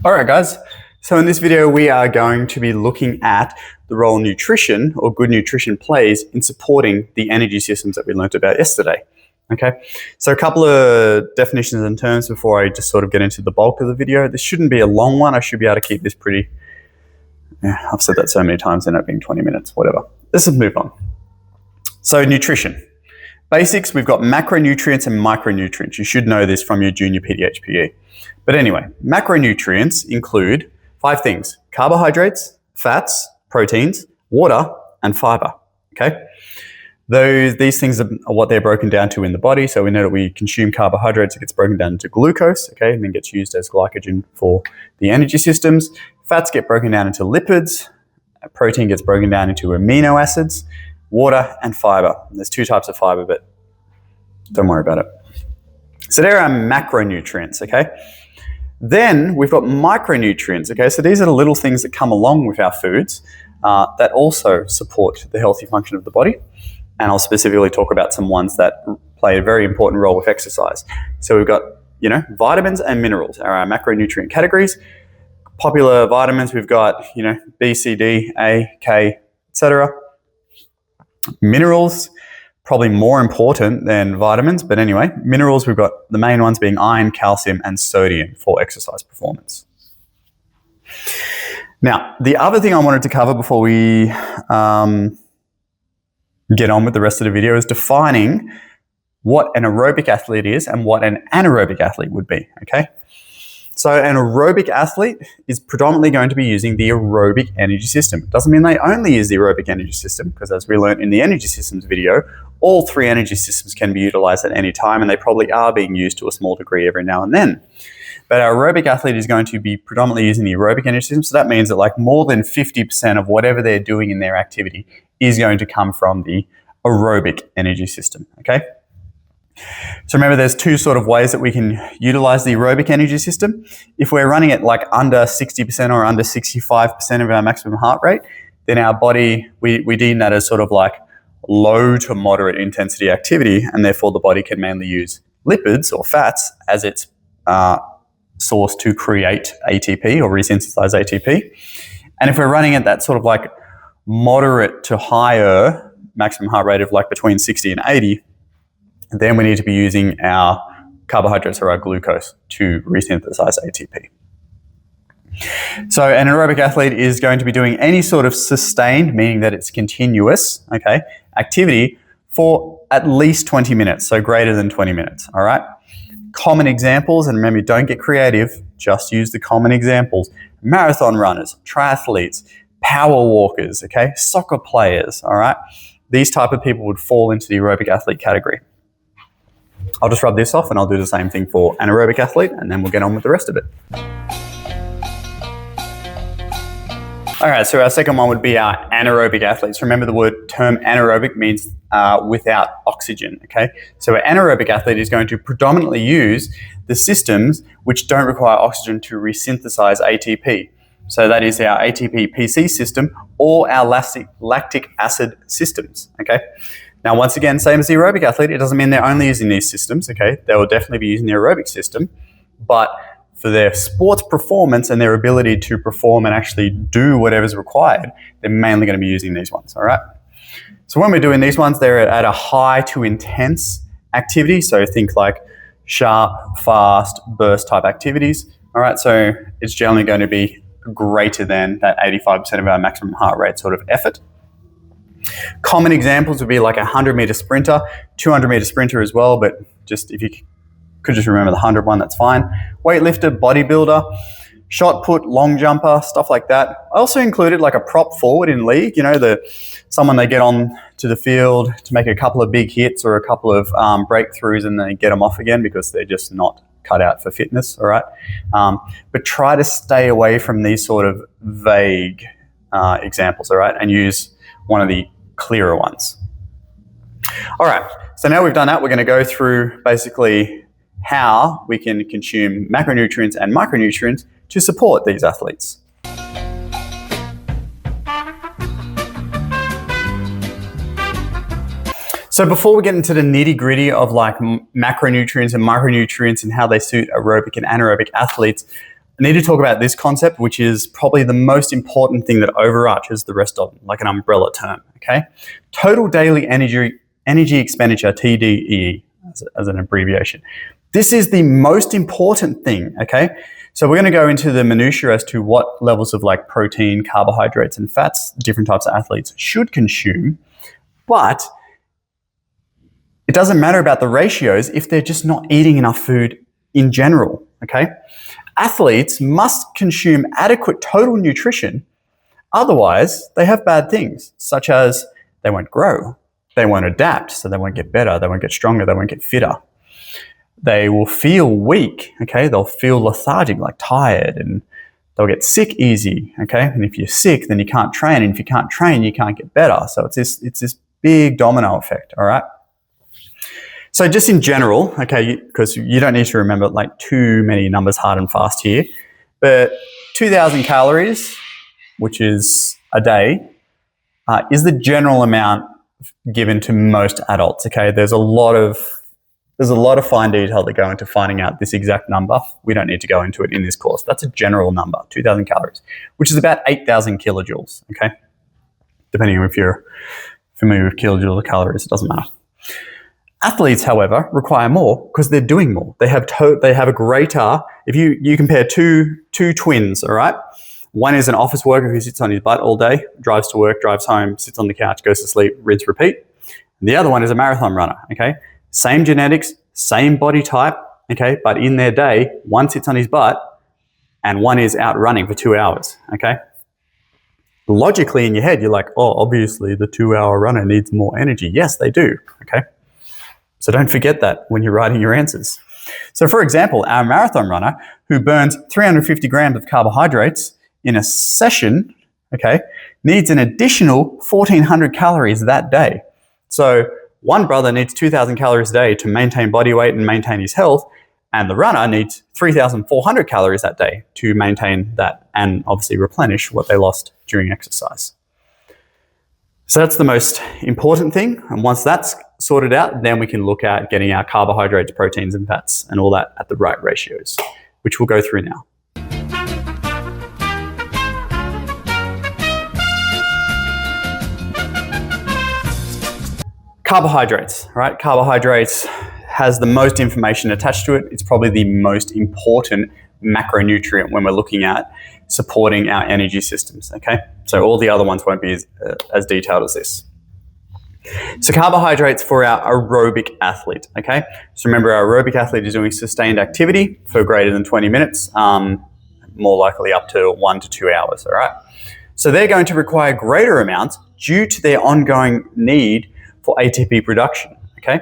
All right, guys. So in this video, we are going to be looking at the role nutrition or good nutrition plays in supporting the energy systems that we learnt about yesterday. Okay, so a couple of definitions and terms before I just sort of get into the bulk of the video. This shouldn't be a long one. I should be able to keep this pretty, I've said that so many times, end up being 20 minutes, whatever. Let's just move on. So nutrition. Basics, we've got macronutrients and micronutrients. You should know this from your junior PDHPE. But anyway, macronutrients include 5 things: carbohydrates, fats, proteins, water, and fiber. Okay? These things are what they're broken down to in the body. So we know that we consume carbohydrates, it gets broken down into glucose, okay, and then gets used as glycogen for the energy systems. Fats get broken down into lipids. Protein gets broken down into amino acids. Water and fiber. There's 2 types of fiber, but don't worry about it. So there are macronutrients, okay? Then we've got micronutrients, okay? So these are the little things that come along with our foods that also support the healthy function of the body. And I'll specifically talk about some ones that play a very important role with exercise. So we've got, vitamins and minerals are our macronutrient categories. Popular vitamins, we've got, B, C, D, A, K, etc. Minerals, probably more important than vitamins, but anyway, minerals, we've got the main ones being iron, calcium, and sodium for exercise performance. Now, the other thing I wanted to cover before we get on with the rest of the video is defining what an aerobic athlete is and what an anaerobic athlete would be, okay? So an aerobic athlete is predominantly going to be using the aerobic energy system. It doesn't mean they only use the aerobic energy system, because as we learned in the energy systems video, all 3 energy systems can be utilized at any time, and they probably are being used to a small degree every now and then. But our aerobic athlete is going to be predominantly using the aerobic energy system, so that means that like more than 50% of whatever they're doing in their activity is going to come from the aerobic energy system, okay? So remember, there's 2 sort of ways that we can utilize the aerobic energy system. If we're running at like under 60% or under 65% of our maximum heart rate, then our body, we deem that as sort of like low to moderate intensity activity, and therefore the body can mainly use lipids or fats as its source to create ATP or resynthesize ATP. And if we're running at that sort of like moderate to higher maximum heart rate of like between 60 and 80, then we need to be using our carbohydrates or our glucose to resynthesize ATP. So an aerobic athlete is going to be doing any sort of sustained, meaning that it's continuous, okay, activity for at least 20 minutes, so greater than 20 minutes, all right? Common examples, and remember, don't get creative, just use the common examples: marathon runners, triathletes, power walkers, okay, soccer players, all right? These type of people would fall into the aerobic athlete category. I'll just rub this off and I'll do the same thing for anaerobic athlete, and then we'll get on with the rest of it. All right, so our second one would be our anaerobic athletes. Remember, the term anaerobic means without oxygen, okay? So an anaerobic athlete is going to predominantly use the systems which don't require oxygen to resynthesize ATP. So that is our ATP-PC system or our lactic acid systems, okay? Now, once again, same as the aerobic athlete, it doesn't mean they're only using these systems, okay? They will definitely be using the aerobic system, but for their sports performance and their ability to perform and actually do whatever's required, they're mainly going to be using these ones, all right? So when we're doing these ones, they're at a high to intense activity, so think like sharp, fast, burst type activities, all right? So it's generally going to be greater than that 85% of our maximum heart rate sort of effort. Common examples would be like a 100-meter sprinter, 200-meter sprinter as well, but just if you could just remember the 100 one, that's fine. Weightlifter, bodybuilder, shot put, long jumper, stuff like that. I also included like a prop forward in league, someone they get on to the field to make a couple of big hits or a couple of breakthroughs, and they get them off again because they're just not cut out for fitness, all right? But try to stay away from these sort of vague examples, all right? And use one of the clearer ones. All right, so now we've done that, we're going to go through basically how we can consume macronutrients and micronutrients to support these athletes. So before we get into the nitty gritty of like macronutrients and micronutrients and how they suit aerobic and anaerobic athletes, I need to talk about this concept, which is probably the most important thing that overarches the rest of them, like an umbrella term, okay? Total daily energy expenditure, TDEE, as an abbreviation. This is the most important thing, okay? So we're going to go into the minutiae as to what levels of like protein, carbohydrates, and fats different types of athletes should consume, but it doesn't matter about the ratios if they're just not eating enough food in general, okay? Athletes must consume adequate total nutrition, otherwise they have bad things, such as they won't grow, they won't adapt, so they won't get better, they won't get stronger, they won't get fitter. They will feel weak, okay? They'll feel lethargic, like tired, and they'll get sick easy, okay? And if you're sick, then you can't train, and if you can't train, you can't get better. So it's this big domino effect, all right? So just in general, okay, because you don't need to remember like too many numbers hard and fast here, but 2,000 calories, which is a day, is the general amount given to most adults, okay? There's a lot of fine detail that go into finding out this exact number. We don't need to go into it in this course. That's a general number, 2,000 calories, which is about 8,000 kilojoules, okay? Depending on if you're familiar with kilojoules or calories, it doesn't matter. Athletes, however, require more because they're doing more. They have a greater, if you compare two twins, all right? One is an office worker who sits on his butt all day, drives to work, drives home, sits on the couch, goes to sleep, rinse, repeat. And the other one is a marathon runner, okay? Same genetics, same body type, okay? But in their day, one sits on his butt and one is out running for 2 hours, okay? Logically in your head, you're like, oh, obviously the 2-hour runner needs more energy. Yes, they do, okay? So don't forget that when you're writing your answers. So for example, our marathon runner who burns 350 grams of carbohydrates in a session, okay, needs an additional 1,400 calories that day. So one brother needs 2,000 calories a day to maintain body weight and maintain his health, and the runner needs 3,400 calories that day to maintain that and obviously replenish what they lost during exercise. So that's the most important thing, and once that's sorted out, then we can look at getting our carbohydrates, proteins, and fats and all that at the right ratios, which we'll go through now. Carbohydrates, right? Carbohydrates has the most information attached to it. It's probably the most important macronutrient when we're looking at supporting our energy systems, okay? So all the other ones won't be as detailed as this. So carbohydrates for our aerobic athlete, okay? So remember, our aerobic athlete is doing sustained activity for greater than 20 minutes, more likely up to 1 to 2 hours, all right? So they're going to require greater amounts due to their ongoing need for ATP production, okay?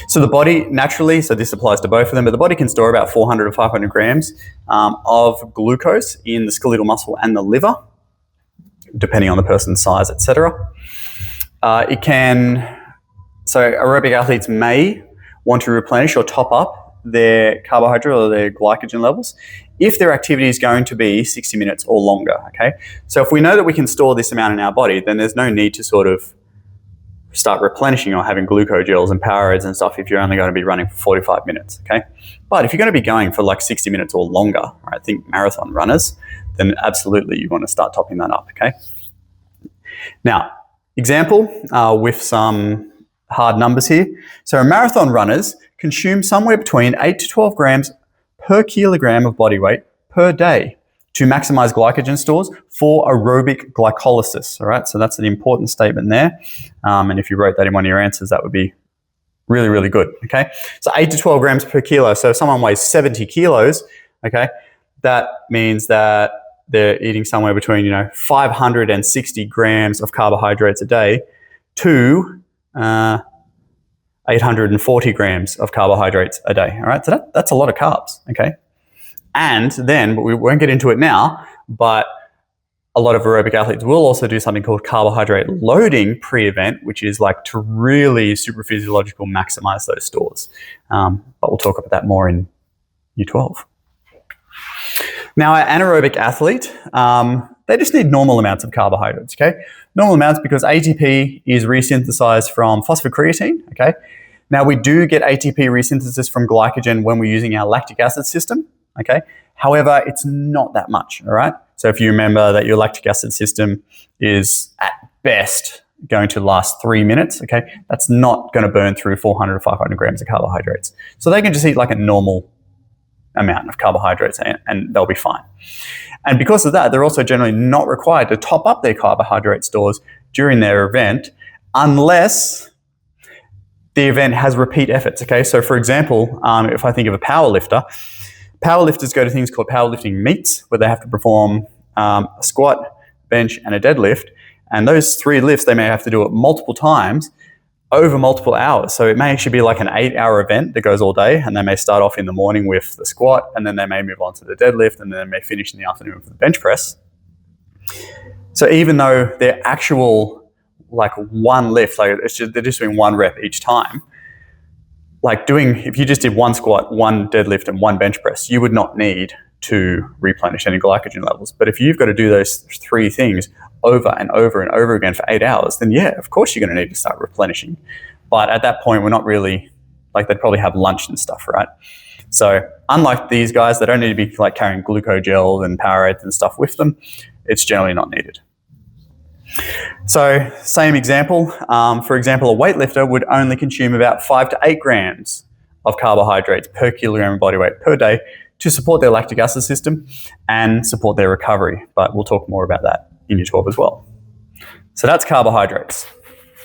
So the body naturally, so this applies to both of them, but the body can store about 400 to 500 grams of glucose in the skeletal muscle and the liver, depending on the person's size, etc. So aerobic athletes may want to replenish or top up their carbohydrate or their glycogen levels if their activity is going to be 60 minutes or longer, okay? So if we know that we can store this amount in our body, then there's no need to sort of start replenishing or having glucogels and Powerades and stuff if you're only going to be running for 45 minutes, okay? But if you're going to be going for like 60 minutes or longer, right, think marathon runners, then absolutely you want to start topping that up, okay? Now, example with some hard numbers here. So marathon runners consume somewhere between 8 to 12 grams per kilogram of body weight per day to maximize glycogen stores for aerobic glycolysis, all right? So that's an important statement there. And if you wrote that in one of your answers, that would be really, really good, okay? So 8 to 12 grams per kilo. So if someone weighs 70 kilos, okay, that means that they're eating somewhere between, 560 grams of carbohydrates a day to 840 grams of carbohydrates a day, all right? So that's a lot of carbs, okay? And then, but we won't get into it now, but a lot of aerobic athletes will also do something called carbohydrate loading pre-event, which is like to really super physiological maximize those stores. But we'll talk about that more in U12. Now, our anaerobic athlete, they just need normal amounts of carbohydrates, okay? Normal amounts because ATP is resynthesized from phosphocreatine, okay? Now, we do get ATP resynthesis from glycogen when we're using our lactic acid system, okay? However, it's not that much, all right? So if you remember that your lactic acid system is at best going to last 3 minutes, okay, that's not going to burn through 400 to 500 grams of carbohydrates. So they can just eat like a normal amount of carbohydrates and they'll be fine. And because of that, they're also generally not required to top up their carbohydrate stores during their event unless the event has repeat efforts, okay? So for example, if I think of a powerlifters go to things called powerlifting meets where they have to perform a squat, bench, and a deadlift. And those 3 lifts, they may have to do it multiple times over multiple hours. So it may actually be like an 8-hour event that goes all day, and they may start off in the morning with the squat, and then they may move on to the deadlift, and then they may finish in the afternoon with the bench press. So even though their actual like one lift, like they're just doing 1 rep each time, like if you just did 1 squat, 1 deadlift, and 1 bench press, you would not need to replenish any glycogen levels. But if you've got to do those 3 things over and over and over again for 8 hours, then yeah, of course you're going to need to start replenishing. But at that point, we're not really, like they'd probably have lunch and stuff, right? So unlike these guys, they don't need to be like carrying glucogels and Powerades and stuff with them. It's generally not needed. So same example, for example, a weightlifter would only consume about 5 to 8 grams of carbohydrates per kilogram of body weight per day to support their lactic acid system and support their recovery. But we'll talk more about that in year 12 as well. So that's carbohydrates.